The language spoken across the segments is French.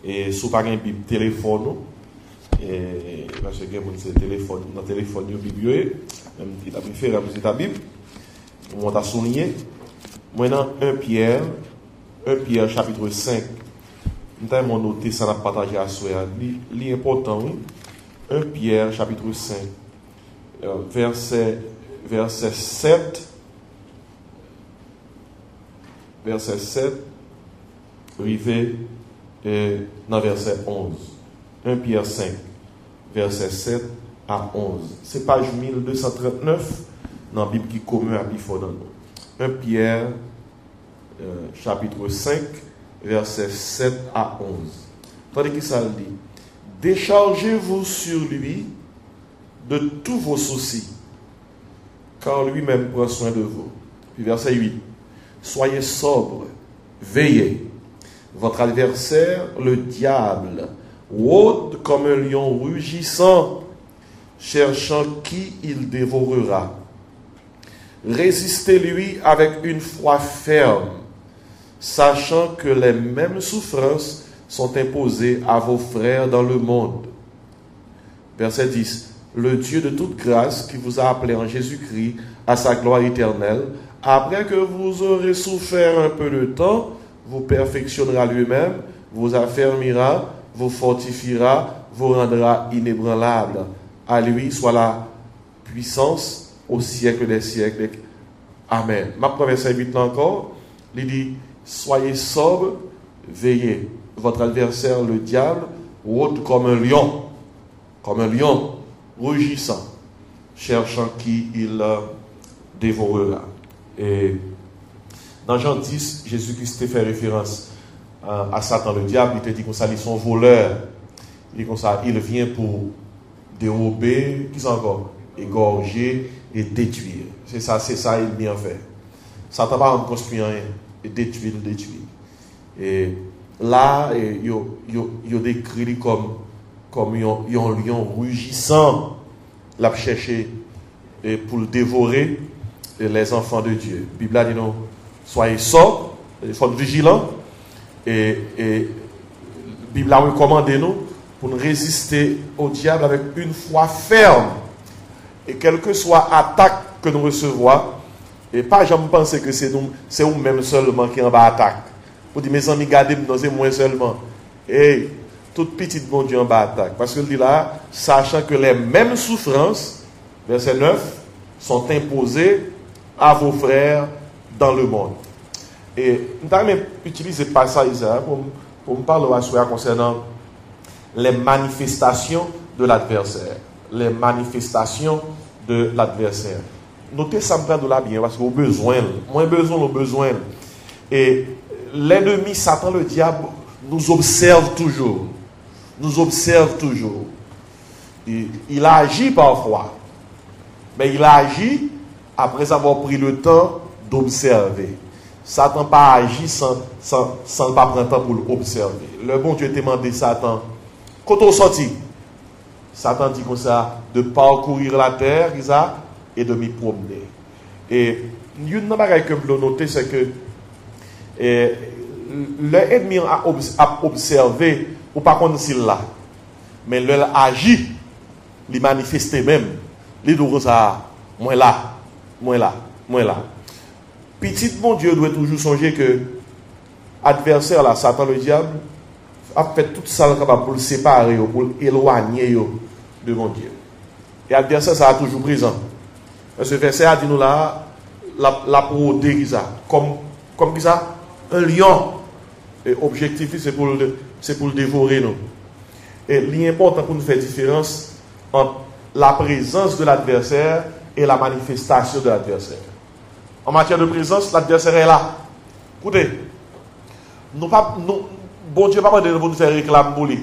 Et si vous n'avez pas un téléphone, et parce que c'est téléphone, dans le téléphone, il y a une Bible, même si vous avez fait la Bible, on va souligner. Maintenant, 1 Pierre chapitre 5. Nous avons noté ça, on a partagé à soi. L'important, oui. 1 Pierre chapitre 5, verset 7. Verset 7, arrivé dans verset 11. 1 Pierre 5, verset 7 à 11. C'est page 1239 dans la Bible qui est commune à Bifo. 1 Pierre, chapitre 5, verset 7 à 11. Tandis que ça dit, déchargez-vous sur lui de tous vos soucis, car lui-même prend soin de vous. Puis verset 8. Soyez sobres, veillez. Votre adversaire, le diable, rôde comme un lion rugissant, cherchant qui il dévorera. Résistez-lui avec une foi ferme, sachant que les mêmes souffrances sont imposées à vos frères dans le monde. Verset 10. Le Dieu de toute grâce qui vous a appelé en Jésus-Christ à sa gloire éternelle, après que vous aurez souffert un peu de temps, vous perfectionnera lui-même, vous affermira, vous fortifiera, vous rendra inébranlable. À lui soit la puissance au siècle des siècles. Amen. Ma première verset 8 encore, il dit, soyez sobres, veillez. Votre adversaire, le diable, rôde comme un lion, rugissant, cherchant qui il dévorera. Et dans Jean 10, Jésus-Christ fait référence à Satan, le diable. Il te dit comme ça, ils sont voleurs. Il dit comme ça, il vient pour dérober, qui sont encore, égorger et détruire. C'est ça, il vient faire. Satan va en construire rien, et détruire. Et là, il décrit comme un lion rugissant, l'a cherché pour le dévorer les enfants de Dieu. La Bible a dit non, soyez sobres, il faut être vigilants. Et la Bible a recommandé nous pour nous résister au diable avec une foi ferme. Et quelle que soit l'attaque que nous recevons, et pas jamais penser que c'est nous-mêmes seulement qui en bas attaque. Pour dire, mes amis, gardez-nous, c'est moi seulement. Et toute petite bon Dieu en bas attaque. Parce que dit là, sachant que les mêmes souffrances, verset 9, sont imposées à vos frères dans le monde. Et nous avons utilisé ce passage pour me parler concernant les manifestations de l'adversaire. Les manifestations de l'adversaire. Notez ça de là bien, parce qu'au besoin, moins besoin. Et l'ennemi, Satan, le diable, nous observe toujours. Il agit parfois, mais il agit après avoir pris le temps d'observer. Satan pas agi sans pas prendre le temps pour l'observer. Le bon Dieu demandé Satan, quand on sortit, Satan dit comme ça, de parcourir la terre et de m'y promener. Et une chose que je veux noter, c'est que l'ennemi a observé, ou pas contre s'il là, mais il agit, il manifeste même, il dit comme ça, moi là. Petit mon Dieu doit toujours songer que adversaire là, Satan le diable, a fait tout ça pour le séparer, pour l'éloigner de mon Dieu. Et l'adversaire ça a toujours présent. Ce verset a dit nous là, la prodé comme qui ça, un lion. Et objectif c'est pour le dévorer nous. Et l'important pour nous faire différence entre la présence de l'adversaire et la manifestation de l'adversaire. En matière de présence, l'adversaire est là. Écoutez, bon Dieu n'a pas demandé pour nous faire réclamer pour lui.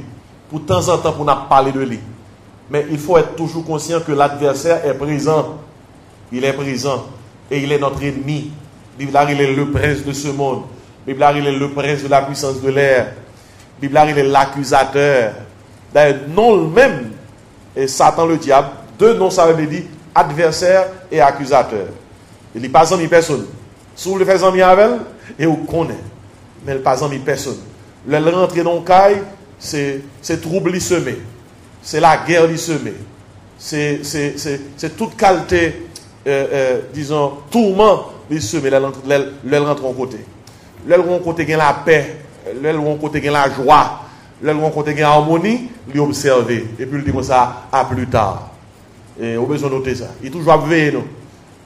Pour de temps en temps, pour nous parler de lui. Mais il faut être toujours conscient que l'adversaire est présent. Il est présent. Et il est notre ennemi. Il est le prince de ce monde. Il est le prince de la puissance de l'air. Il est l'accusateur. D'ailleurs, non le même. Et Satan le diable, deux noms, ça veut dire adversaire et accusateur. Il n'est pas ami personne. Si vous le faites ami avec elle, et vous connaissez. Mais il n'est pas ami personne. Le rentrer dans le caille, c'est trouble li semé. C'est la guerre li semé. C'est toute qualité, disons, tourment li semé. L'elle rentre en côté. L'elle rentre en côté gagne la paix. L'elle rentre en côté gagne la joie. L'elle rentre en côté gagne harmonie. Lui observer. Et puis il dit comme ça à plus tard. Et on a besoin de noter ça. Il toujours veiller nous.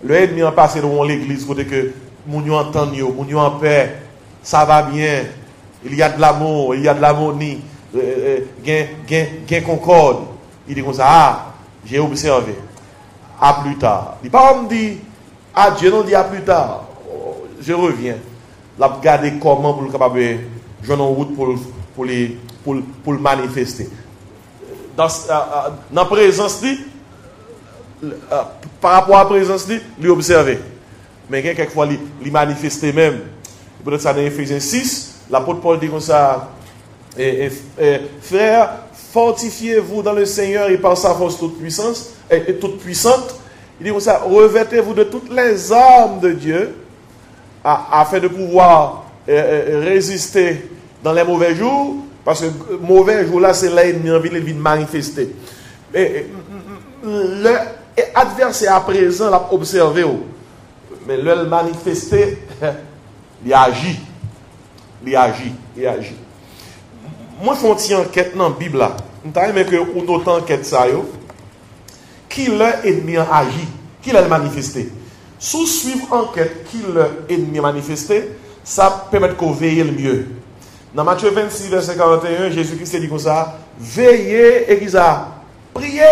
Le ennemi en passe dans l'église côté que moun yo entend yo, moun yo en paix, ça va bien. Il y a de l'amour, il y a de l'harmonie, gain concorde. Il dit comme ça, ah, j'ai observé. À plus tard. Il pas me dit adieu, non dit à plus tard. Je reviens. La regarder comment pour le capable jouer en route pour le manifester. Dans la présence dit par rapport à la présence, lui observer. Mais quelquefois, il manifester même. Peut-être ça dans Éphésiens 6, l'apôtre Paul dit comme ça, frères, fortifiez-vous dans le Seigneur et par sa force toute puissance, et toute puissante. Il dit comme ça, revêtez-vous de toutes les armes de Dieu, afin de pouvoir résister dans les mauvais jours, parce que mauvais jours là, c'est là l'ennemi il vient manifester. L'adversaire à présent l'a observé, mais le manifesté, il agit. Moi, je fais une enquête dans la Bible là. Je sais que on autant enquête ça qui l'ennemi agit, qui l'a manifesté. Sous suivre enquête qui l'ennemi manifesté, ça permet qu'on veille le mieux. Dans Matthieu 26 verset 41, Jésus-Christ dit comme ça, veillez et qu'il a prié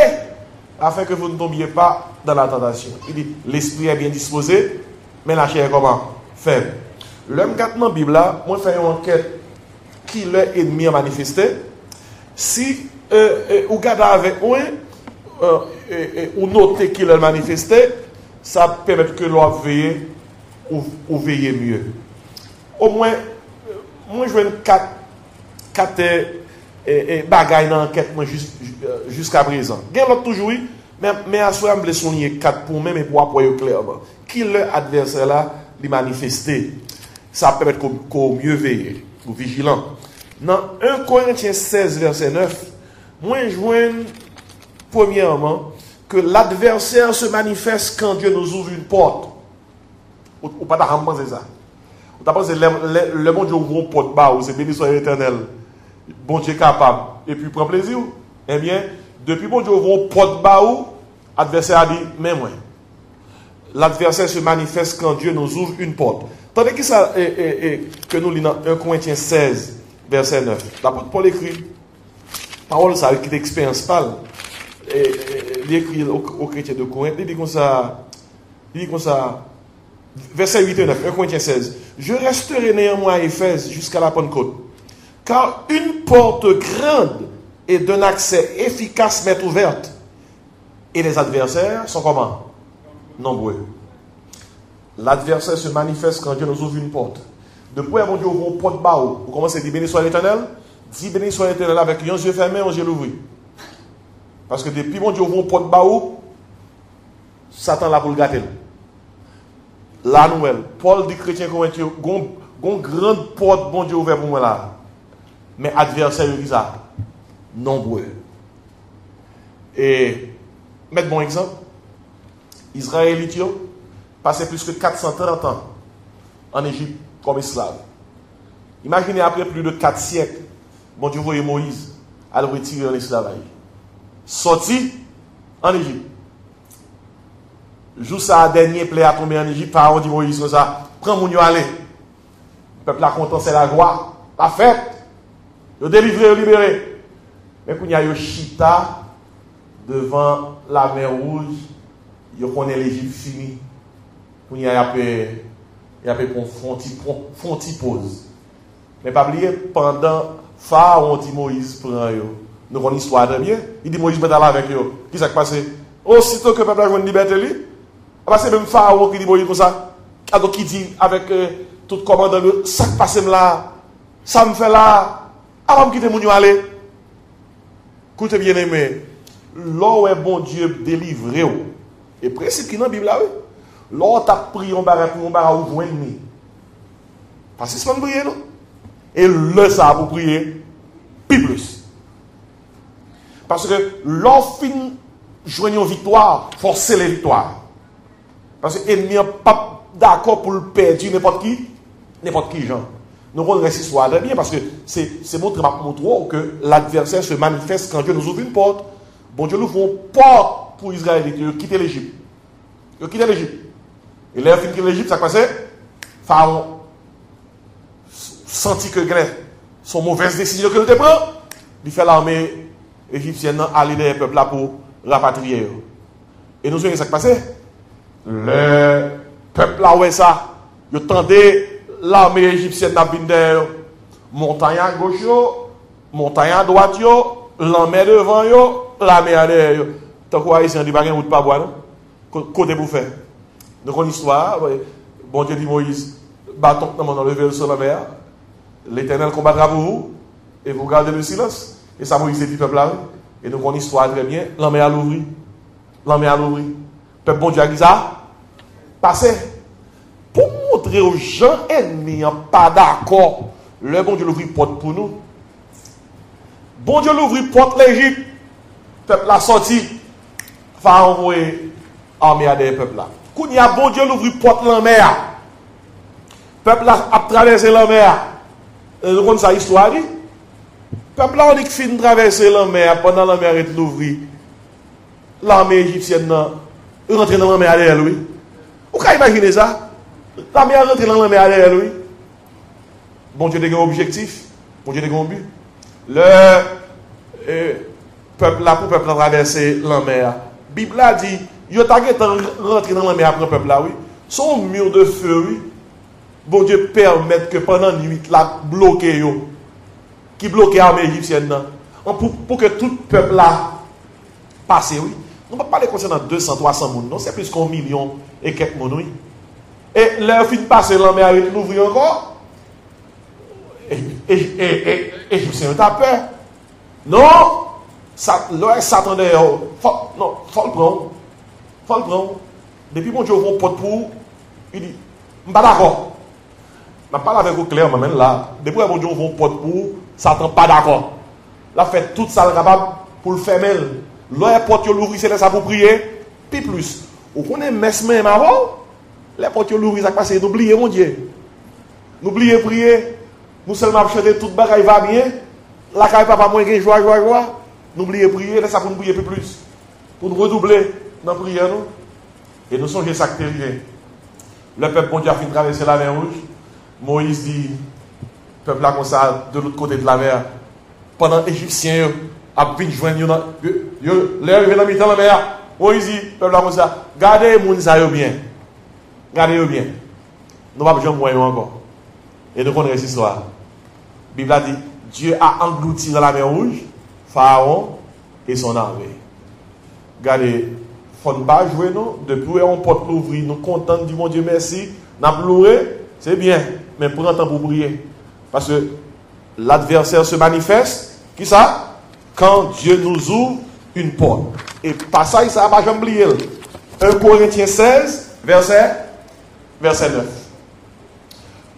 afin que vous ne tombiez pas dans la tentation. Il dit, l'esprit est bien disposé, mais la chair est comment? Faible. L'homme dans la Bible, là, moi, je fais une enquête qui l'ennemi a manifesté. Si vous regardez avec ou notez qu'il a manifesté, ça permet que l'on veille ou veiller mieux. Au moins, moi, je veux quatre bagaille dans l'enquête jusqu'à présent. Il y a l'autre toujours, mais à soi, je vais souligner 4 pour même et pour appuyer clairement. Qui l'adversaire là, lui manifester, ça permet qu'on mieux veiller, ou vigilant. Dans 1 Corinthiens 16, verset 9, moi je vois premièrement que l'adversaire se manifeste quand Dieu nous ouvre une porte. Ou pas d'avoir pensé ça. Ou t'as pensé le bon Dieu ouvre une porte bas, ou c'est béni soit éternel. Bon Dieu capable. Et puis prend plaisir. Eh bien, depuis bon Dieu ouvre une porte bas, l'adversaire a dit, mais moi. L'adversaire se manifeste quand Dieu nous ouvre une porte. Tandis que ça, que nous lisons dans 1 Corinthiens 16, verset 9. L'apôtre Paul écrit, parole ça, qui d'expérience parle. Il écrit aux chrétiens de Corinthe, il dit comme ça, verset 8 et 9, 1 Corinthiens 16. Je resterai néanmoins à Éphèse jusqu'à la Pentecôte, car une porte grande et d'un accès efficace m'est ouverte, et les adversaires sont comment? Nombreux. L'adversaire se manifeste quand Dieu nous ouvre une porte. Depuis, mon Dieu ouvre une porte bas, vous commencez à dire béni soit l'Éternel. Dis béni soit l'Éternel avec un yeux fermés, un yeux ouverts. Parce que depuis, mon Dieu ouvre une porte bas, Satan là pour le gâter. La nouvelle. Paul dit chrétien corinthien, une grande porte, bon Dieu ouvert pour moi là. Mais adversaire, il dit ça. Nombreux. Et, mettre bon exemple. Israélites passaient plus que 430 ans en Égypte comme esclaves. Imaginez après plus de 4 siècles, bon Dieu voyait Moïse à le retirer en esclavage. Sorti en Égypte. Jour ça, dernier plaie à tomber en Égypte, Pharaon dit Moïse comme ça, prends mon yo aller. Le peuple a content, c'est la joie, la fête. Yo délivré, libéré. Mais quand il y a yo chita devant la mer Rouge, yo connaît l'Égypte fini. Quand il y a font pause. Mais pas oublier, pendant Pharaon dit Moïse prend yo. Nous avons une histoire de bien. Il dit Moïse met là avec yo. Qui s'est passé? Aussitôt que le peuple a joué une liberté, c'est même Pharaon qui dit Moïse comme ça. Alors qui dit avec tout commandant, ça qui passe là, ça me fait là, avant de quitter mon yo aller. Écoutez bien aimé, l'or est bon Dieu délivré. Et principe qui dans la Bible là, l'or t'a pris un barre pour un barre ou joindre. Parce que c'est pas prier non. Et le ça pour prier, plus plus. Parce que l'offre joignent une victoire, forcer les victoires. Parce que l'ennemi n'est pas d'accord pour le perdre n'importe qui, Jean. Nous avons une histoire très bien parce que c'est montré que l'adversaire se manifeste quand Dieu nous ouvre une porte. Bon Dieu nous ouvre une porte pour Israël de quitter l'Égypte. Ils quittent l'Égypte. Et là, ils quittent l'Égypte, ça passe. Pharaon sentit que son mauvaise décision que nous prenons, il fait l'armée égyptienne aller des peuples là pour rapatrier. Et nous savons ce qui passe. Le peuple là, ouais, ça, il tendait. L'armée égyptienne n'a pas d'air, montagne à gauche, montagne à droite, l'armée devant, l'armée à derrière. Tant qu'on a ici, on dit pas de pas boire, non? Côté pour faire. Donc, une histoire, bon Dieu dit Moïse, bâton dans le sur la mer, l'Éternel combattra pour vous, et vous gardez le silence. Et ça, Moïse dit peuple là, et donc, une histoire très bien, l'armée à l'ouvrir. L'armée à l'ouvrir. Peuple bon Dieu a dit ça, passez. Pour montrer aux gens ennemis pas d'accord, le bon Dieu l'ouvre porte pour nous. Bon Dieu l'ouvre porte l'Égypte. Peuple la sorti. Pharaon envoyer armée à des peuples là. Quand il y a bon Dieu l'ouvre porte la mer. Peuple là a traversé la mer. Vous connaissez sa histoire? Peuple là on dit que fin traverser la mer pendant la mer est l'ouvrir. L'armée égyptienne rentre dans la mer derrière lui. Vous pouvez imaginer ça? La mer rentre dans la mer derrière lui. Bon Dieu a un objectif. Bon Dieu a un but. Le peuple là, pour le peuple traverser la mer. La Bible a dit, il y a rentré dans la mer après le peuple là, oui. Son mur de feu, oui. Bon Dieu permet que pendant la nuit, là, bloqué, qui bloque l'armée égyptienne, pour que tout le peuple là passe, oui. On ne va pas parler concernant 200, 300 personnes, non, c'est plus qu'un million et quelques personnes, oui. Et leur fin de passer la mer avec l'ouvrir encore. Et Égyptien t'a peur. Non, l'OS s'attendait. Non, faut le prendre. Faut le prendre. Depuis mon Dieu, on porte pour. Il dit, je ne suis pas d'accord. Je ne parle avec vous clairement, même là. Depuis mon Dieu, on porte pour, Satan pas d'accord. Là, fait tout ça capable pour le faire même. L'OS porte l'ouvrir, c'est ça pour prier. Puis plus. Vous connaissez mes mains avant. Les portes l'ouvrir, ça passe. N'oubliez, mon Dieu. N'oubliez prier. Nous seulement chanter toute bagaille va bien. La caille papa moins gain joie. N'oubliez prier, laissez ça pour nous prier plus. Pour nous redoubler dans la prière nous. Et nous songez ça qui est arrivé. Le peuple bon Dieu a fini de traverser la mer rouge. Moïse dit, le peuple là comme ça, de l'autre côté de la mer. Pendant les Égyptiens a venu joindre l'air dans le temps de la mer. Moïse dit, le peuple là comme ça, gardez les gens bien. Gardez-le bien. Nous ne pouvons pas jouer moyen encore. Et nous connaissons cette histoire. La Bible a dit, Dieu a englouti dans la mer rouge Pharaon et son armée. Regardez, il ne faut pas jouer nous. Depuis on porte l'ouvrir, nous contents du mon Dieu merci. Nous avons pleuré, c'est bien. Mais prends temps pour prier. Parce que l'adversaire se manifeste. Qui ça? Quand Dieu nous ouvre une porte. Et passage, ça va jamais oublier. 1 Corinthiens 16, verset 9.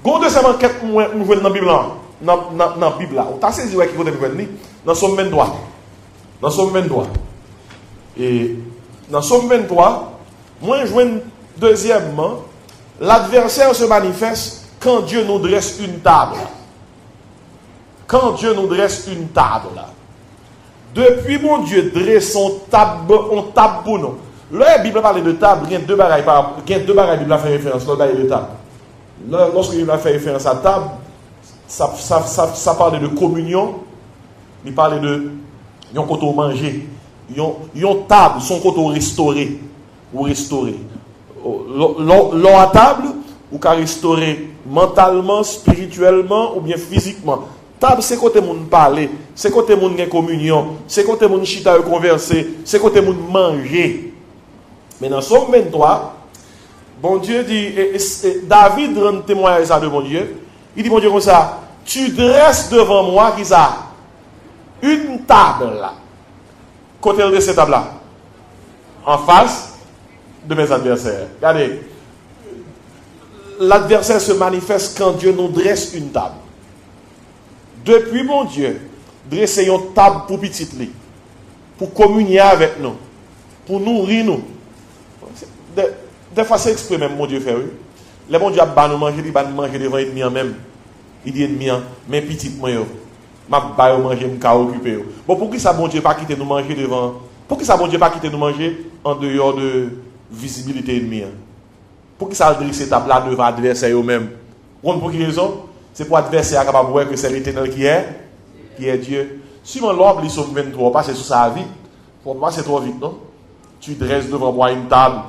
Gon deuxième enquête nous jouons dans la Bible dans la Bible là. On a saisi qui côté Bible dans Somme 23. Dans Somme 23. Et dans Somme 23, moi je vois deuxièmement, l'adversaire se manifeste quand Dieu nous dresse une table. Quand Dieu nous dresse une table là. Depuis mon Dieu dresse son table, on table pour nous. La Bible parle de table, il y a deux bagailles la Bible a fait référence dans de table. Lorsque il a fait référence à table, ça parle de communion, il parle de yon côté manger, yon table, son côté restauré ou restauré. L'on à table ou qu'à restaurer mentalement, spirituellement ou bien physiquement. Table c'est côté moun parler, c'est côté moun gen communion, c'est côté moun chita converser, c'est côté moun manger. Mais dans Somme 23, bon Dieu dit, et David rend témoignage ça de mon Dieu. Il dit, mon Dieu, comme ça, tu dresses devant moi, qui ça? Une table là. Côté de cette table là. En face de mes adversaires. Regardez. L'adversaire se manifeste quand Dieu nous dresse une table. Depuis mon Dieu, dresser une table pour petit lit. pour communier avec nous, pour nourrir nous. Des fois, c'est exprès même, mon Dieu fait, oui. Les bon Dieu a nous manger, il va nous manger devant l'ennemi même. Il dit ennemi, mais petit moi, ma ba manger, m'ka occuper. Bon, pour qui ça, bon Dieu, pas quitter nous manger devant? Pour qui ça, bon Dieu, pas quitter nous manger en dehors de visibilité ennemie? Pour qui ça, cette étape-là devant l'adversaire eux-mêmes? Pour quelle raison? C'est pour l'adversaire capable de voir que c'est l'éternel qui est Dieu. Suivant l'ordre, il sauve 23, passer sous sa vie. Faut pas passer trop vite, non? Tu dresses devant moi une table.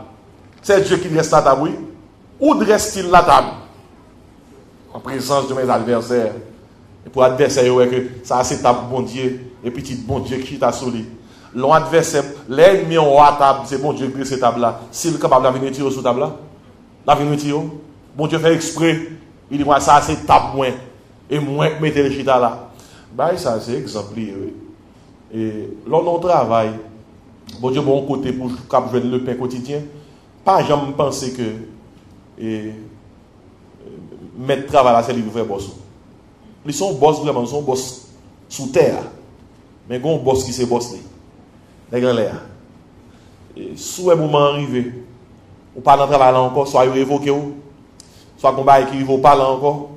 C'est Dieu qui dresse la table, oui. Où dresse-t-il la table? En présence de mes adversaires. Et pour l'adversaire, ouais, que ça c'est table bon Dieu, et petit bon Dieu qui t'a souli. L'adversaire, l'ennemi en haut à table, c'est bon Dieu qui dresse cette table-là. S'il est capable de venir tirer sur table là, la venir tirer. Bon Dieu fait exprès. Il dit, moi, ça c'est table moins. Et moins mettez le chita là. Bah, ça c'est exemplaire, oui. Et lors de notre travail, bon Dieu, bon côté pour jouer le pain quotidien, pas jamais penser que mettre travail là, c'est le vrai boss. Ils sont boss vraiment, ils sont boss sous terre. Mais ils ont un boss qui se boss. Les grands l'air. Si un moment arrivé, ou pas dans le travail là encore, soit révoqué ou, soit combat qui ne vaut pas là encore,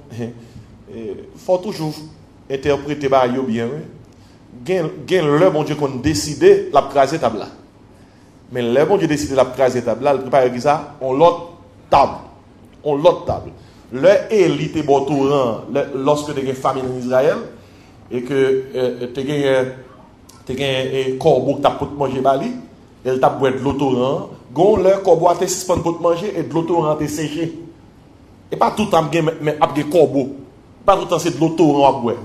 il faut toujours interpréter bien. Gain le bon Dieu qu'on décide la craser table là. Mais le bon Dieu décide la craser table là, il prépare ça, on l'autre table. On l'autre table. Le élite est bon torrent lorsque tu as une famille en Israël et que tu as un corbeau qui t'a pour manger bali, elle t'a boire de l'eau torrent, gon le corbeau a été suspendu pour manger et de l'eau torrent est séché. Et pas tout le temps mais après des corbeaux. Pas tout le temps c'est de l'eau torrent à boire.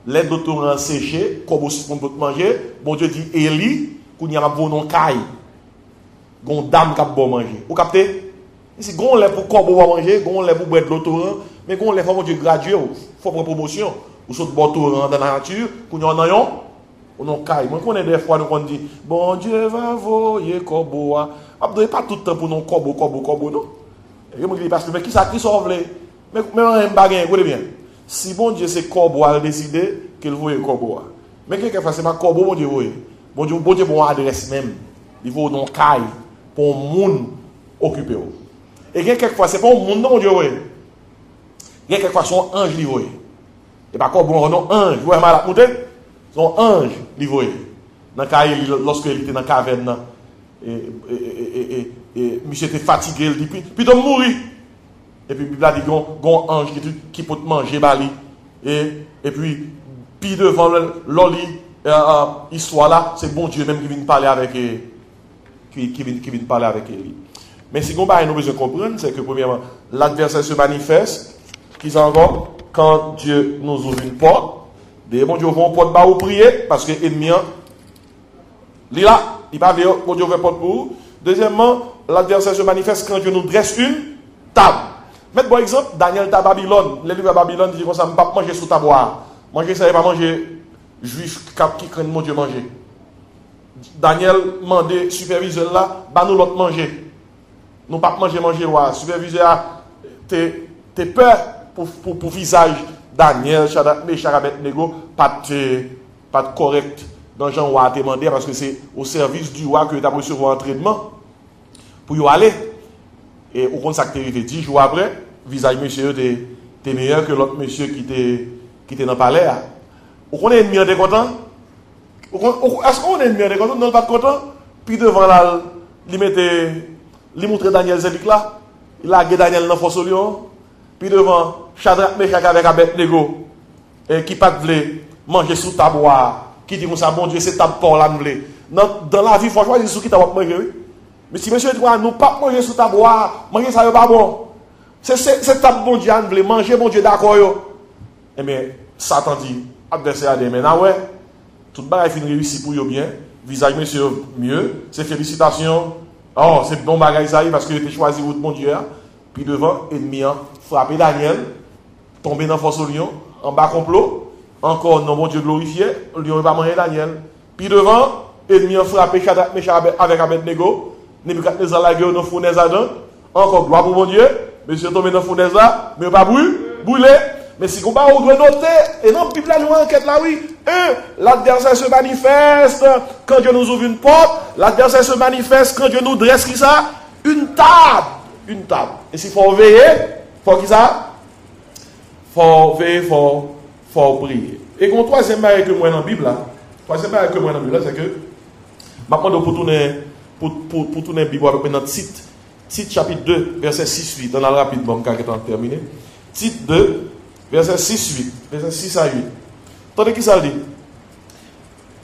Les de l'eau torrent séché, corbeau suspendu pour manger, bon Dieu dit Élie, qu'on y a un non caille. Gon dame qui a bon manger. Vous captez? Si gon lè pour corbeau manger, gon lè pour boire de l'eau torrent, mais gon lè faut Dieu graduer, faut prendre promotion. Ou saute bon torrent dans la nature, qu'on y en a yon, on en caille. Moi connais des fois nous on dit bon Dieu va voyer corbeau. Abdou pas tout le temps pour non corbeau non. Et moi dis parce que mais qui ça qui sauve les mais un bagage, écoutez bien. Si bon Dieu c'est corbeau a décidé qu'il voyer corbeau. Mais quelquefois c'est pas corbeau bon Dieu voyer. Bon Dieu bon adresse même. Il faut non caille pour monde occuper. Et quelquefois, ce n'est pas un monde, non, Dieu, oui. Quelquefois, son ange, il voit. Et pas comme bon, non, ange, vous voyez mal à monter? Son ange, il voit. Lorsque il était dans la caverne, et monsieur était fatigué, il dit, puis il doit mourir. Et puis, il a dit, il y a un ange qui peut manger, bali. Et puis devant l'oli, histoire là, c'est bon Dieu même qui vient parler avec lui. Mais si on a besoin de comprendre, c'est que premièrement, l'adversaire se manifeste, qu'ils encore, quand Dieu nous ouvre une porte, des bon Dieu ouvre une porte bas ou prier, parce que l'ennemi, il là, il va dire, bon Dieu ouvre une porte pour vous. Deuxièmement, l'adversaire se manifeste quand Dieu nous dresse une table. Mettez par exemple, Daniel à Babylone, les livres à Babylone disent comme ça, je ne peux pas manger sous ta boire. Manger ça, il va manger juif qui craignent mon Dieu manger. Daniel demandé superviseur là, bah nous l'autre manger. Nous pas manger ouais. Superviseur t'es peur pour visage Daniel, Shadrach, Meshach, Abednego pas correct dans Jean roi te demandé parce que c'est au service du roi que tu as reçu un entraînement pour y aller. Et au compte ça que tu 10 jours après, visage monsieur t'es meilleur que l'autre monsieur qui était dans le palais. Ou qu'on est ennemi de content? Est-ce qu'on est ennemi de content? Non, pas content. Puis devant là, il montre Daniel Zélik là, il a gué Daniel dans la fosse au lion, puis devant Shadrach, Meshach avec Abednego, qui pas voulu manger sous ta boire, qui dit comme ça, bon Dieu, c'est ta porte là, dans la vie, franchement, c'est sous qui t'a pas manger, oui. Mais si monsieur dit, nous pas manger sous ta boire, manger ça, c'est pas bon. C'est ta bon Dieu, nous voulons manger, bon Dieu, d'accord, yo. Eh bien, Satan dit, adversaire a dit, mais là, ouais, tout le monde a fini réussi pour eux bien, visage monsieur mieux, c'est félicitations. Oh, c'est bon bagage ça, parce que tu as choisi votre bon Dieu. Puis devant, ennemi, frapper Daniel, tomber dans la fosse au lion, en bas complot, encore non bon Dieu glorifié, le lion va manger Daniel. Puis devant, ennemi, frapper Shadrach, Meshach avec Abednego, Nebuchadnezzar la gueule dans la fournaise Adam, encore gloire pour bon Dieu, monsieur tombé dans la fournaise là, mais pas brûlé. Mais si on va doit noter, et non, Bible là, nous enquête là, oui, L'adversaire se manifeste quand Dieu nous ouvre une porte. L'adversaire se manifeste quand Dieu nous dresse qui ça? Une table. Une table. Et s'il faut veiller, faut qui ça? Faut veiller, faut prier. Et quand troisième bail que moi dans la Bible là, troisième bail que moi dans la Bible là, c'est que maintenant pour tourner la Bible avec maintenant Tite chapitre 2 verset 6-8 dans la rapidement car est terminé. Tite 2 verset 6-8, verset 6 à 8. Attendez qui ça dit?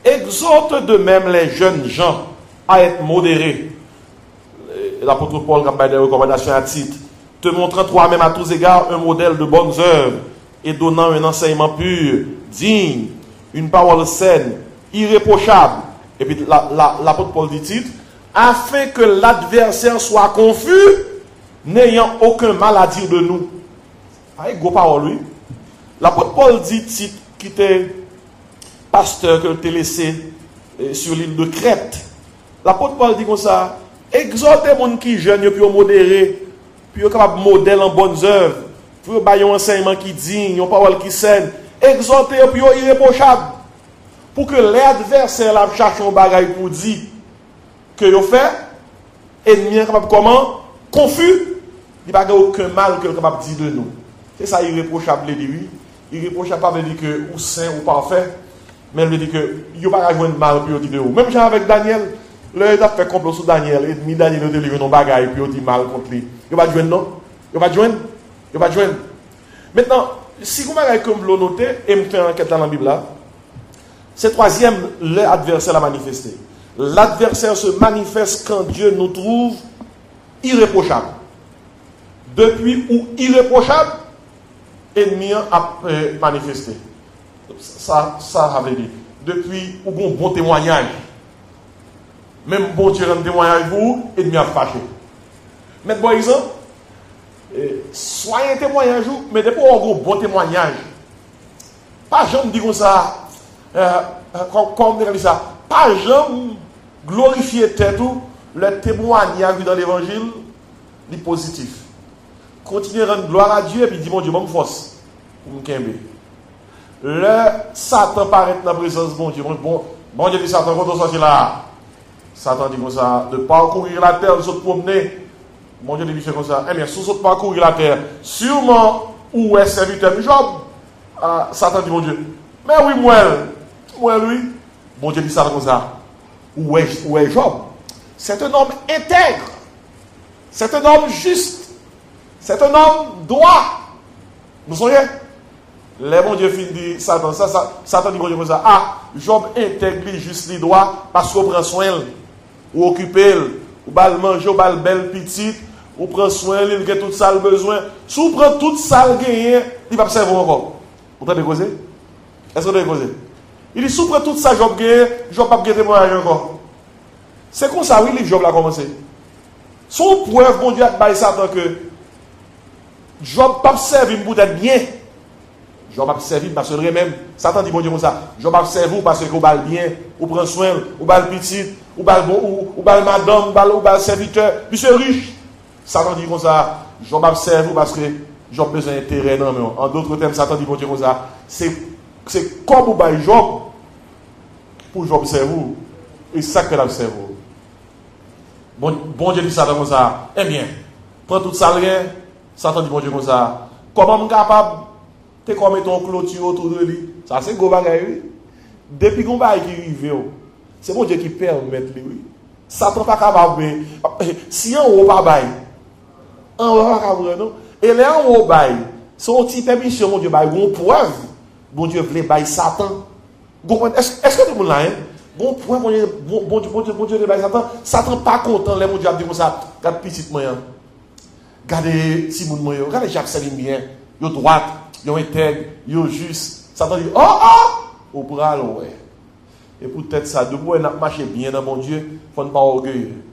Exhorte de même les jeunes gens à être modérés. L'apôtre Paul a des recommandations à Tite, te montrant toi-même à tous égards un modèle de bonnes œuvres et donnant un enseignement pur, digne, une parole saine, irréprochable. Et puis l'apôtre Paul dit Tite, afin que l'adversaire soit confus, n'ayant aucun mal à dire de nous. Avec gros parole, oui. L'apôtre Paul dit Tite, qui était pasteur que tu as laissé sur l'île de Crète. L'apôtre Paul dit comme ça, exhortez les gens qui sont jeunes, puis modérés, puis capable modèle en bonnes œuvres, puis un enseignement qui digne, une parole qui saine, exhortez puis irréprochable, pour que l'adversaire la cherche un bagage pour dire que vous fait, ennemi est capable comment? Confus, il n'y a pas aucun mal que capable dire de nous. C'est ça irréprochable, il dit oui. Irréprochable veut dire que ou saint ou parfait, mais il veut dire que il n'y a pas de mal puis il dit de vous. Même genre avec Daniel, il a fait complot sur Daniel, et demi Daniel a délivré nos bagages puis il dit mal contre lui. Il va joindre non? Il va joindre? Il va joindre. Maintenant, si vous m'avez comme vous noter et me faire enquête dans la Bible là, c'est troisième, l'adversaire l'a manifesté. L'adversaire se manifeste quand Dieu nous trouve irréprochable. Depuis où irréprochable, ennemi a manifesté. Ça avait dit. Depuis où bon témoignage. Même bon Dieu rend témoignage pour vous, ennemi a fâché. Mais par exemple, soyez un témoignage, mais depuis où bon témoignage. Pas jamais dit comme ça, comme on dit ça, pas jamais glorifier tête ou le témoignage dans l'évangile, est positif. Continuez à rendre gloire à Dieu et puis dis mon Dieu, bonne force pour me kembe. Le Satan paraît dans la présence de mon Dieu. Bon Dieu dit Satan, quand on sortit là, Satan dit comme ça, de parcourir la terre, de se promener. Mon Dieu dit comme ça, eh bien, si vous parcourir la terre, sûrement, où est serviteur de Job? Satan dit mon Dieu, mais oui, moi, lui. Bon Dieu dit Satan comme ça, où est Job? C'est un homme intègre, c'est un homme juste. C'est un homme droit. Vous voyez? Les bon Dieu finit dit Satan. Satan dit bon Dieu comme ça. Job intègre, juste, droit, parce qu'on prend soin, ou occuper, ou bal manger, ou bal belle petite, ou prend soin, il a tout ça le besoin. Si vous prenez tout ça le gagné, il va observer encore. Vous entendez causer? Est-ce que vous entendez causer? Il dit si vous prenez tout ça, Job gagne, Job pas gagner témoignage encore. C'est comme ça, oui, le Job l'a commencé. Son preuve, bon Dieu, a dit Satan que Job pas servi pour être bien. Job pas servi parce que même Satan dit bon Dieu comme ça. Job pas servi parce que vous bal bien, ou prend soin, ou bal petit, ou bal bon, ou bal madame, ou bal serviteur, puis c'est riche. Satan dit comme ça. Job pas servi parce que Job besoin d'intérêt non mais en d'autres termes Satan dit bon Dieu comme ça. C'est comme vous bail Job pour Job servir et ça que l'a servir. Bon Dieu dit Satan comme ça. Eh bien, prends tout ça rien. Satan dit bon Dieu comme ça. Comment je suis capable de mettre un clôture autour de lui? Ça c'est gros bagaille. Depuis qu'on va qui arrive, c'est bon Dieu qui permet lui. Satan pas capable. Si on haut pas bail, on va pas capable non. Et là en haut bail, son petit permission mon Dieu bail bon preuve. Bon Dieu voulait bail Satan. Est-ce que tout le monde là bon point bon Dieu de bail Satan. Satan pas content les mon Dieu a dit comme ça. Regarde petit moyen. Regardez Simon Moyo, regardez Jacques Salim bien, yo droite, yo intègre, yo juste. Satan dit, au bras ouais. Et peut-être ça, de quoi on a marché bien dans mon Dieu, faut ne pas orgueilleux.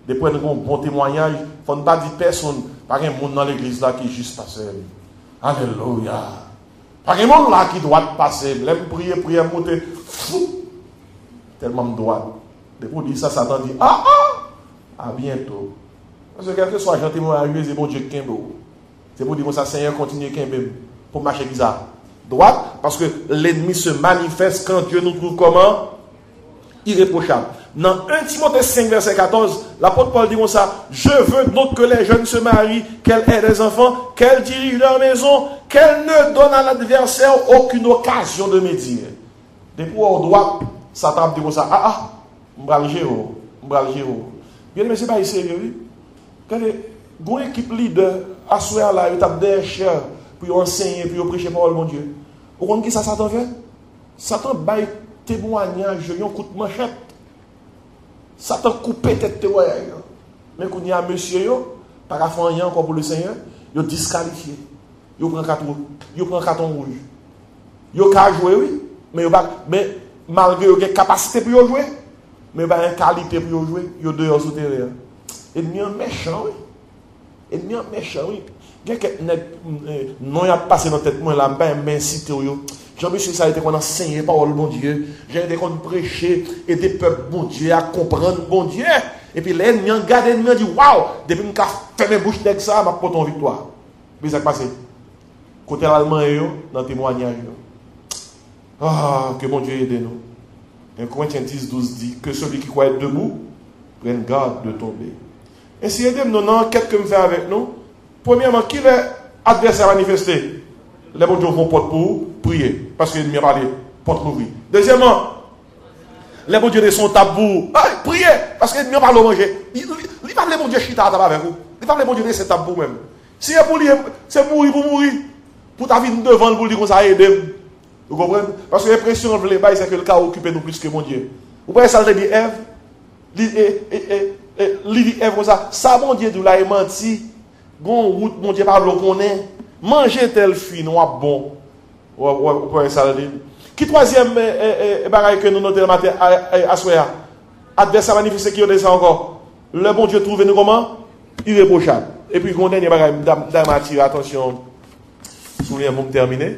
Depuis nous avons un bon témoignage, faut ne pas dire personne, pas un monde dans l'église là qui est juste passé. Alléluia. Pas un monde là qui doit passer, l'aime prier, monter, fou, tellement droit. Depuis qu'on dit ça, Satan dit, à bientôt. Parce que quel que soit gentil, c'est bon Dieu qui est. C'est pour dire que ça, Seigneur, continue à pour marcher bizarre. droite, parce que l'ennemi se manifeste quand Dieu nous trouve comment? Irréprochable. Dans 1 Timothée 5, verset 14, l'apôtre Paul dit comme ça: je veux donc que les jeunes se marient, qu'elles aient des enfants, qu'elles dirigent leur maison, qu'elles ne donnent à l'adversaire aucune occasion de médire. Depuis au droit, Satan dit comme ça: m'bral géro. Bien aimé, c'est pas sérieux, oui. Quand une équipe leader à soir là, ils tapent des chers pour enseigner, pour prêcher parole mon Dieu. Vous comprenez qui ça Satan fait? Satan baille témoignage, un coup de manchette. Satan coupe tête témoignage. Mais quand il y a un monsieur, par rapport à rien encore pour le Seigneur, il est disqualifié. Il prend carton rouge. Il peut jouer, oui, mais malgré qu'il a une capacité pour jouer, mais il a une qualité pour jouer, il est dehors sous terrain. Ennemi méchant, oui. Ennemi méchant, oui. Non, il a passé dans la tête, moi, là, je m'incite. Jean-Michel, ça a été qu'on enseigne parole, bon Dieu. J'ai été qu'on prêcher, et des peuples, bon Dieu, à comprendre, bon Dieu. Et puis l'ennemi, regarde l'ennemi, dit waouh, depuis que je fais mes bouches avec ça, je vais une victoire. Puis ça s'est passé. Côté l'allemand, dans le témoignage. Que mon Dieu aide nous. 1 Corinthiens 10, 12 dit que celui qui croit être debout prenne garde de tomber. Et si aidez-nous dans l'enquête que nous faisons avec nous, premièrement, qui est adversaire manifesté? Les bons dieux vont porte pour prier. Parce que l'ennemi a parlé, porte pour prier. Deuxièmement, les bons dieux sont tabous. Priez, parce que l'ennemi a parlé au manger. Il parle les bons dieux chita avec vous. Il parle les bons dieux de cet tabou même. Si c'est pour lui, c'est mourir pour mourir. Pour ta vie devant pour dire qu'on ça aide. Vous comprenez? Parce que l'impression de les c'est que le cas occupe nous plus que mon Dieu. Vous voyez ça, dit Ève? Il dit Ève comme ça. Ça, mon Dieu, nous l'a menti. Bon, route, mon Dieu, parle qu'on est. Manger tel fruit, noir bon. Vous voyez ça, dit. Qui troisième bagaille que nous notons le matin à soir? Adversaire manifesté qui est ça encore. Le bon Dieu trouve nous comment? Irréprochable. Et puis, le dernier bagaille, d'attirer attention. Souvenez pour terminer.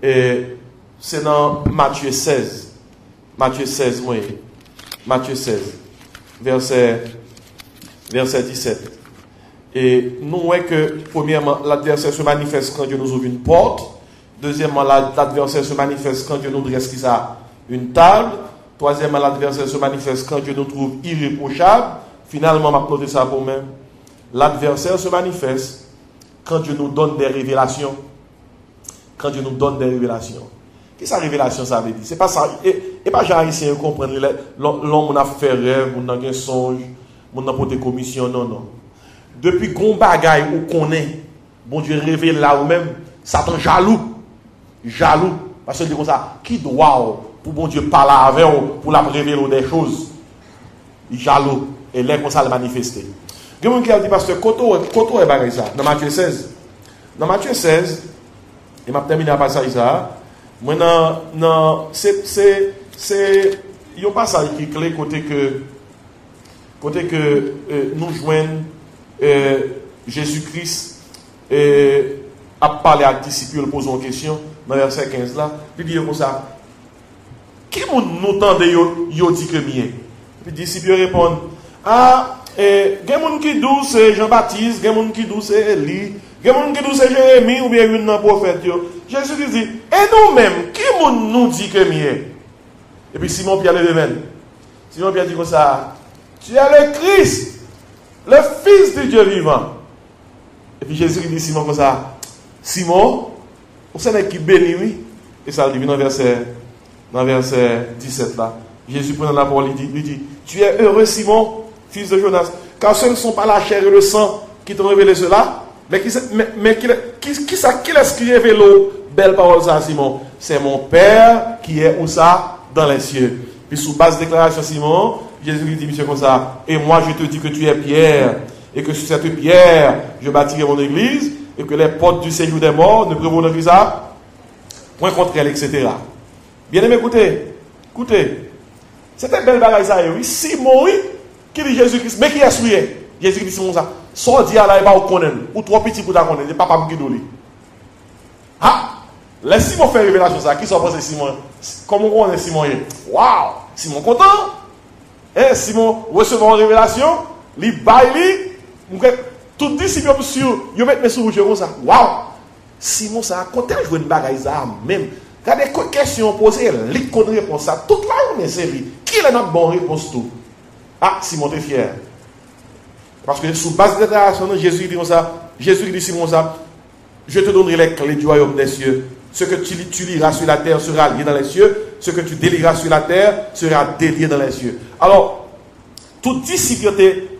Et c'est dans Matthieu 16. Matthieu 16, moi. Matthieu 16, verset 17. Et nous voyons que, premièrement, l'adversaire se manifeste quand Dieu nous ouvre une porte. Deuxièmement, l'adversaire se manifeste quand Dieu nous dresse une table. Troisièmement, l'adversaire se manifeste quand Dieu nous trouve irréprochable. Finalement, je vais noter ça pour moi. L'adversaire se manifeste quand Dieu nous donne des révélations. Quand Dieu nous donne des révélations. Qu'est-ce que la révélation ça veut dire? C'est pas ça. Et pas genre ici, comprendre. L'homme a fait rêve, on a un songe, on a porté commission. Non. Depuis qu'on bagaille ou qu'on est, bon Dieu révèle là ou même, Satan jaloux. Jaloux. Parce qu'il dit comme ça, qui doit pour bon Dieu parler avec vous, pour la révéler des choses? Il jaloux. Et là, comme ça, le manifester. Il y a quelqu'un qui a dit, parce que Koto est bagaille ça. Dans Matthieu 16. Dans Matthieu 16, et m'a terminé à passer ça. Maintenant, non, c'est un passage qui est clé côté que nous joignons Jésus-Christ a parlé à disciples, il pose une question dans le verset 15 là. Il dit comme ça: qui nous tente yo dit que mien? Puis les disciples répondent: il y a des gens qui disent c'est Jean-Baptiste, il y a des gens qui disent c'est Élie. Il y a des gens qui disent c'est Jérémie ou bien une prophète. Jésus dit: et nous-mêmes, qui nous dit que mieux? Et puis Simon Pierre le même. Simon Pierre dit comme ça: tu es le Christ, le Fils de Dieu vivant. Et puis Jésus dit Simon comme ça: Simon, vous savez qui bénit, oui? Et ça le dit dans verset 17 là. Jésus prend la parole, lui dit: tu es heureux Simon, fils de Jonas, car ce ne sont pas la chair et le sang qui t'ont révélé cela. Mais qui est-ce qui révèle belle parole ça, Simon? C'est mon Père qui est où ça? Dans les cieux. Puis sous base de déclaration Simon, Jésus lui dit, monsieur, comme ça: et moi je te dis que tu es Pierre, et que sur cette pierre je bâtirai mon église, et que les portes du séjour des morts ne prévaudront ça point contre elle, etc. Bien aimé, écoutez. C'était belle bagaille ça, oui. Simon, oui, qui dit Jésus-Christ, mais qui est souillé? Jésus dit Simon ça: soit dit à la pas au connaître, ou trop petit pour ta connaître, papa me guide. Laisse Simon faire révélation ça. Qui sont pensés Simon? Comment on est Simon? Waouh! Simon content. Et Simon recevoir une révélation, il baille, tout disciple sûr, il met mes sous comme ça. Waouh! Simon, ça, quand elle joue une bagaille, ça, même. Quand des questions posées, les connes réponses, ça, toute la journée, c'est lui. Qui est notre bonne réponse tout? Ah, Simon, t'es fier. Parce que sous base de déclaration, Jésus dit comme ça, Jésus dit Simon ça, je te donnerai les clés du royaume des cieux. Ce que tu liras sur la terre sera lié dans les cieux. Ce que tu délieras sur la terre sera délié dans les cieux. Alors, tout disciple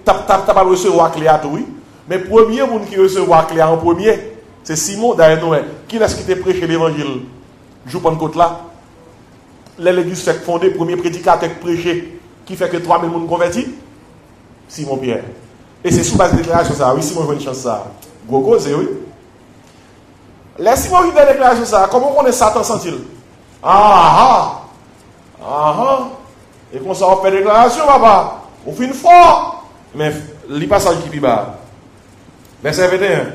t'as pas recevoir clé à tout, oui. Mais premier monde qui recevoir clé en premier, c'est Simon derrière Noël. Qui est-ce qui t'a prêché l'évangile? Je prends côte là. L'église fait fondée, premier prédicateur prêché, qui fait que 3000 personnes convertis. Simon Pierre. Et c'est sous base de déclaration ça. Oui, Simon, je veux une chance ça. Gogo, c'est oui. Les Simon qui fait déclaration ça, comment on est Satan sent-il? Et qu'on s'en fait déclaration, papa. On fait une fois. Mais le passage qui est bas. Verset 21.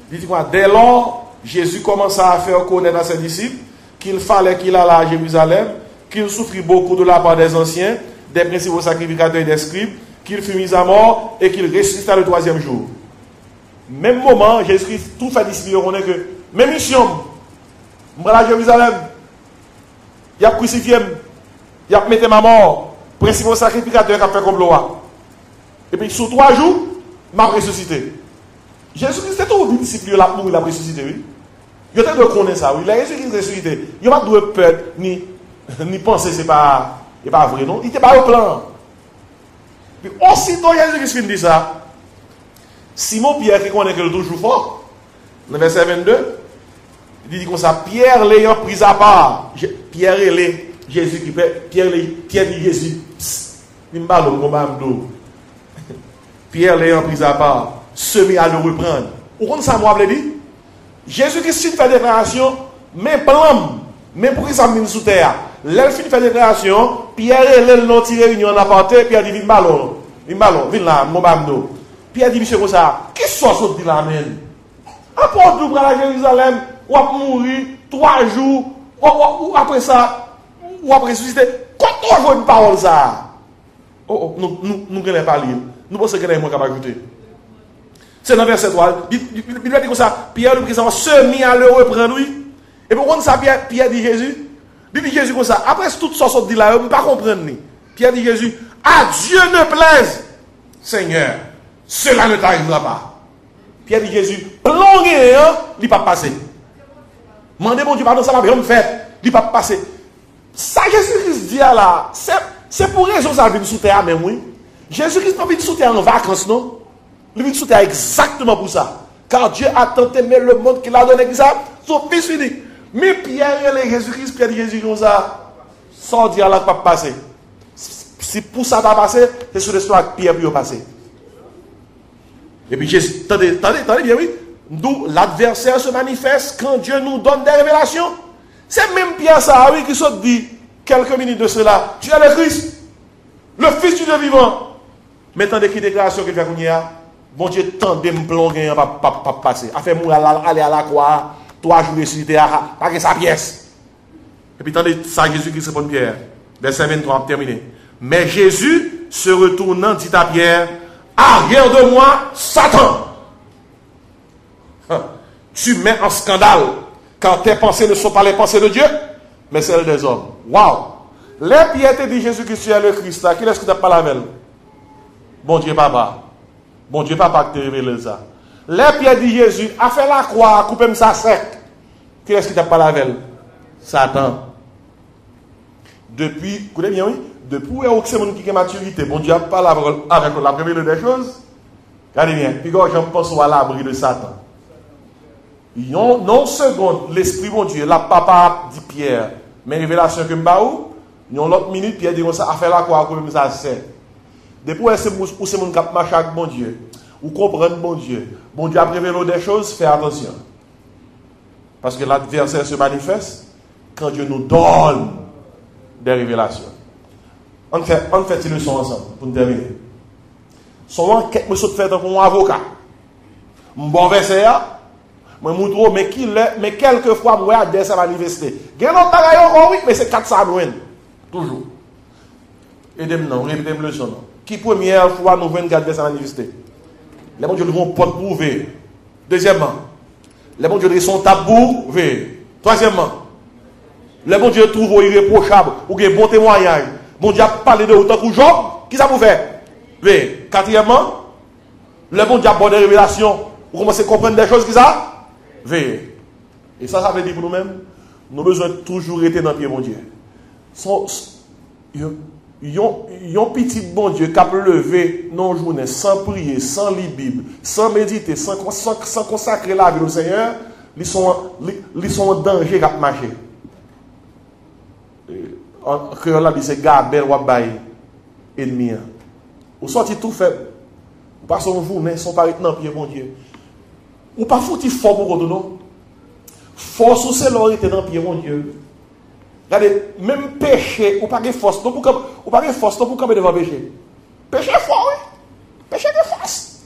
Dites-moi, dès lors, Jésus commença à faire connaître à ses disciples qu'il fallait qu'il allât à Jérusalem, qu'il souffrit beaucoup de la part des anciens, des principaux sacrificateurs et des scribes, qu'il fut mis à mort et qu'il ressuscita le troisième jour. Même moment, Jésus-Christ, tout fait disciples, on est que, même mission, je vais à Jérusalem, il a crucifié, il a mis ma mort, principaux sacrificateurs qui a fait comme loi. Et puis, sur 3 jours, m'a ressuscité. Jésus-Christ, c'est tout, les disciples, il a mouru, il a ressuscité, oui. Il y a de connaître ça, oui. Il a Jésus-Christ ressuscité. Il n'y a pas de peur, ni penser que ce n'est pas vrai, non. Il n'était pas au plan. Puis, aussitôt Jésus-Christ dit ça, Simon Pierre, qui connaît que le toujours fort, dans le verset 22, il dit comme ça, Pierre l'ayant pris à part, Pierre et Jésus qui fait, Pierre dit Jésus, il me parle au Pierre l'ayant pris à part, se mit à le reprendre. Vous comprenez ça, moi, je dit? Jésus-Christ fait déclaration, mais plan, mais pour qu'il s'amène sous terre. L'elfe fait déclaration, Pierre et l'elle n'ont tiré une en aparté, Pierre dit, viens là, mon bamdo. Pierre dit, monsieur, comme ça, qu'est-ce que ça dit là, même? Après, on doit aller à Jérusalem, ou à mourir 3 jours, ou après ça, ou après ressusciter. Quand on voit une parole, ça? Nous ne connaissons pas lire. Nous pensons que nous sommes capables d'ajouter. C'est dans le verset 3. Il dit comme ça, Pierre le président se mit à le reprendre, oui. Et pourquoi ça, Pierre dit Jésus? Il dit Jésus comme ça. Après tout ça, dit là, je ne peux pas comprendre. Pierre dit Jésus, à Dieu ne plaise, Seigneur, cela ne t'arrivera pas. Pierre dit Jésus, plongé, il ne va pas passer. Mandez mon Dieu, pardon, ça va bien me faire. Il ne va pas passer. Ça, Jésus-Christ dit là, c'est pour raison ça vient sous terre, même oui. Jésus-Christ n'a pas venu sous terre en vacances, non? Il vient sous terre exactement pour ça. Car Dieu a tant aimé le monde qu'il a donné ça, son fils unique. Mais Pierre et Jésus-Christ, Pierre dit Jésus comme ça, sans dire là, pas passer. Si pour ça va passer, c'est sur l'histoire que Pierre peut passer. Et puis, Jésus, attendez bien, oui. D'où l'adversaire se manifeste quand Dieu nous donne des révélations. C'est même Pierre ça, oui, qui se dit quelques minutes de cela. Tu es le Christ, le Fils du Dieu vivant. Mais attendez qui déclaration qu'il fait qu'on y a. Bon Dieu, tant de me plonger, pas passer. A fait mourir aller à la croix, 3 jours ressuscité, pas que sa pièce. Et puis attendez, ça Jésus qui répond Pierre. Verset 23, terminé. Mais Jésus, se retournant, dit à Pierre, arrière de moi, Satan. Tu mets en scandale, quand tes pensées ne sont pas les pensées de Dieu, mais celles des hommes. Waouh! Les Pierre te dit Jésus-Christ, tu es le Christ, qui est-ce que tu as pas la veille? Bon Dieu, papa. Bon Dieu, papa, qui te révèle ça. Les Pierre dit Jésus, a fait la croix, coupé ça sec. Qui est-ce qui t'a pas la veille? Satan. Depuis, écoutez bien, oui, depuis où est-ce que qui a maturité, bon Dieu a parlé avec la première des choses. Regardez bien, puis quand je pense à l'abri de Satan. Non seconde, l'esprit bon Dieu, la papa dit Pierre, mais révélation que m'baou, non l'autre minute, Pierre dit comme ça, a fait la croix, coupé ça sec. Depuis où est-ce que mon cap marche avec bon Dieu, ou comprendre bon Dieu a révélé des choses, fais attention. Parce que l'adversaire se manifeste quand Dieu nous donne des révélations. On fait une leçon ensemble, pour nous terminer. Souvent, quelqu'un me saute faire comme un avocat. Bon verset, moi, mais quelquefois, moi, à ça manifester. Il y a un autre bagage encore, oui, mais c'est 400 loin. Toujours. Aidez-moi, répétez-moi le son. Qui première fois nous venons garder ça manifester? Les gens vont pas prouver. Deuxièmement, Le bon Dieu son tabou, veille. Troisièmement, le bon Dieu trouve irréprochable, ou bien bon témoignage. Bon Dieu a parlé de autant que Job, qui ça vous fait? Veille. Quatrièmement, le bon Dieu a bonne révélation. Vous commencez à comprendre des choses qui ça? Veille. Et ça veut dire pour nous-mêmes, nous avons besoin de toujours être dans le pied, mon Dieu. Yon petit bon Dieu qui a levé nos journées sans prier, sans lire la Bible, sans méditer, sans consacrer la vie au Seigneur, ils sont en danger à marcher. En créole, là, c'est Gabel ou Abaye, ennemi. Ou sorti tout faible. Ou pas son journée, son pari dans le pied, mon Dieu. Ou pas foutu fort pour nous. Force ou c'est l'orité dans le pied, mon Dieu. Regardez, même péché, ou pas de force, ou pas de force, pour camper devant péché. Péché fort, oui. Péché de force.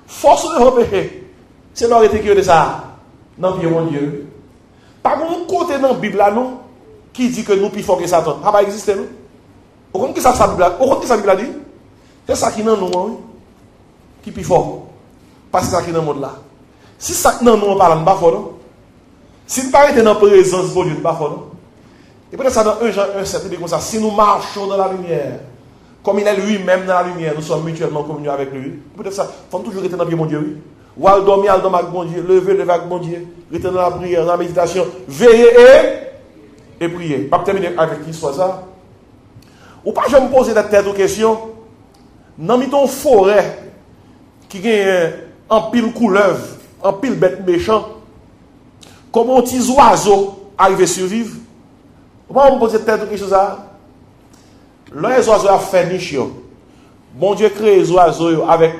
Force devant péché. C'est l'orité qui est de ça. Dans le pied, mon Dieu. Par contre, côté dans la Bible, là, non, qui dit que nous plus fort que Satan. Ça va exister, non? Au compte qui ça, la Bible a dit? C'est ça qui est dans nous, oui. Qui est plus fort. Parce que c'est ça qui est dans le monde là. Si ça qui est dans nous, on parle, on ne pas fort, non? Si nous ne parlons pas dans la présence de Dieu, on ne pas fort, non? Et peut-être ça dans 1 Jean 1, 7, il dit comme ça, si nous marchons dans la lumière, comme il est lui-même dans la lumière, nous sommes mutuellement communiés avec lui. Peut-être ça, il faut toujours être dans le pied, mon Dieu, oui. Ou al dormir, al dormir avec mon Dieu, lever avec mon Dieu, rester dans la prière, dans la méditation, veiller et prier. Pas terminer avec qui soit ça. Ou pas, je me poser des têtes aux questions. Dans une forêt qui a un pile couleuvre, un pile bête méchant, comment un petit oiseau arrive à survivre? Ou pas, on me poser des têtes aux questions ça. Là, les oiseaux ont fait niche. Bon Dieu crée les oiseaux avec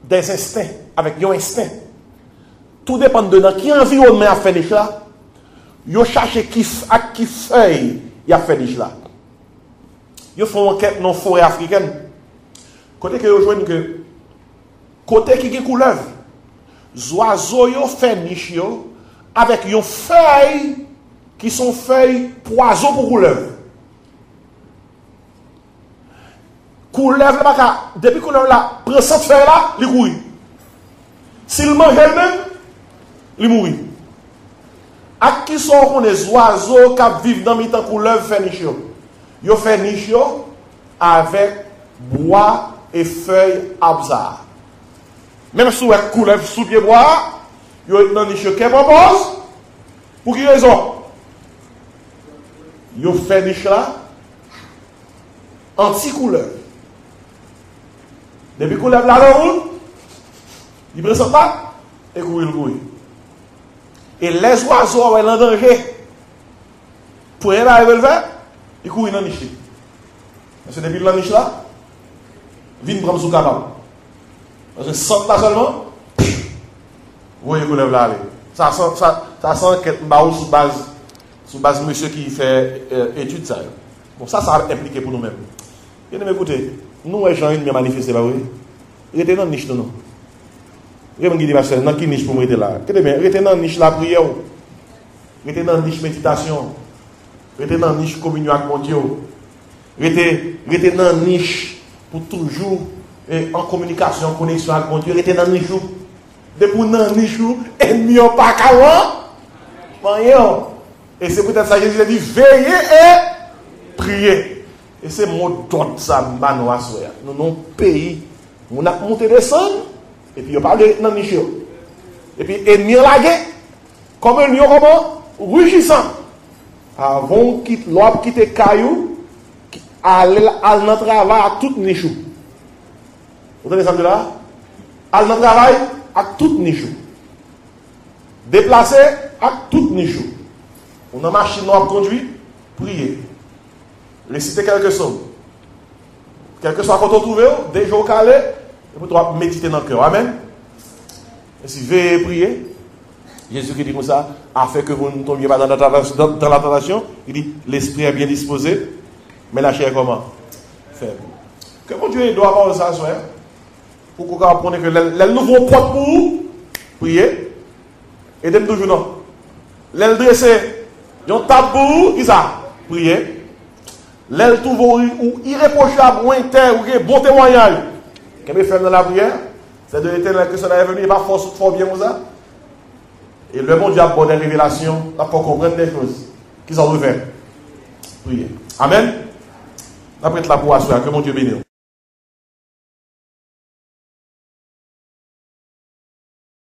des instincts, avec un instinct. Tout dépend de dans qui environnement a fait niche là. Ils cherchent à qui feuille il a fait niche là. Ils font enquête dans la forêt africaine. Côté que ils joignent que côté qui est couleuvre, les oiseaux ont fait niche avec une feuille qui sont feuilles poison pour couleuvre. Couleuvre là, depuis couleuvre là, prend cette feuille là, il couille. S'il mange elle-même, il mourit. À qui sont les oiseaux qui vivent dans le temps couleuvre fait niche? Ils fait niche avec bois et feuilles absar. Même si vous êtes couleuvre sous pied bois, ils ont dans niche qui propose. Pour quelle raison? Ils fait niche là anti-couleuvre. Depuis couleuvre là, la route, ils ne prennent pas et courir. Et les oiseaux ont un danger. Pour aller arriver le vert, ils courent dans la niche. Parce que depuis la niche là, viennent prendre sous capable. Parce que sans là seulement, vous voyez que là aller. Ça sent qu'être sous base monsieur qui fait étude ça. Bon, ça a impliqué pour nous-mêmes. Et écoutez, nous, les gens, ils ne manifestent pas, oui. Ils étaient dans la niche, non. Je me dis, dans quelle niche pour me là? Restez dans la niche la prière. Restez dans la niche méditation. Restez dans la niche communion avec mon Dieu. Restez dans la niche pour toujours en communication, en connexion avec mon Dieu. Restez dans la niche. Depuis dans la niche, ennemi n'a pas qu'à et c'est peut-être ça que Jésus a dit, veillez et priez. Et c'est mon don ça, manoa soya. Nous avons pays, on a monté descendre. Et puis, il parle de dans niche. Et puis, ennemi la guerre, comme un lion, comment? Rugissant. Avant l'homme quitte caillou, aller dans le travail à toute niche. Vous entendez ça de là? Aller dans le travail à toute niche. Déplacer à toute niche. On a machine à conduire, prier. Réciter quelques sommes. Quel que soit quand on trouve, déjà au calé, et pour méditer dans le cœur. Amen. Et si veillez prier, Jésus qui dit comme ça, afin que vous ne tombiez pas dans la tentation, il dit, l'esprit est bien disposé, mais la chair est comment? Faible. Que mon Dieu doit avoir ça, pour qu'on comprenne que les nouveaux portes pour vous, prier, et dem toujours non. Les dresser, ils tape pour vous, qui ça? Prier. Les trouve irréprochable, ou inter, ou bon témoignage. Qu'est-ce que fait dans la prière? C'est de l'éternel que cela est venu, et pas fort bien comme ça. Et le bon Dieu a donné des révélations, là pour comprendre des choses qu'ils ont fait. Priez. Amen. Après la pour assurer que mon Dieu bénisse.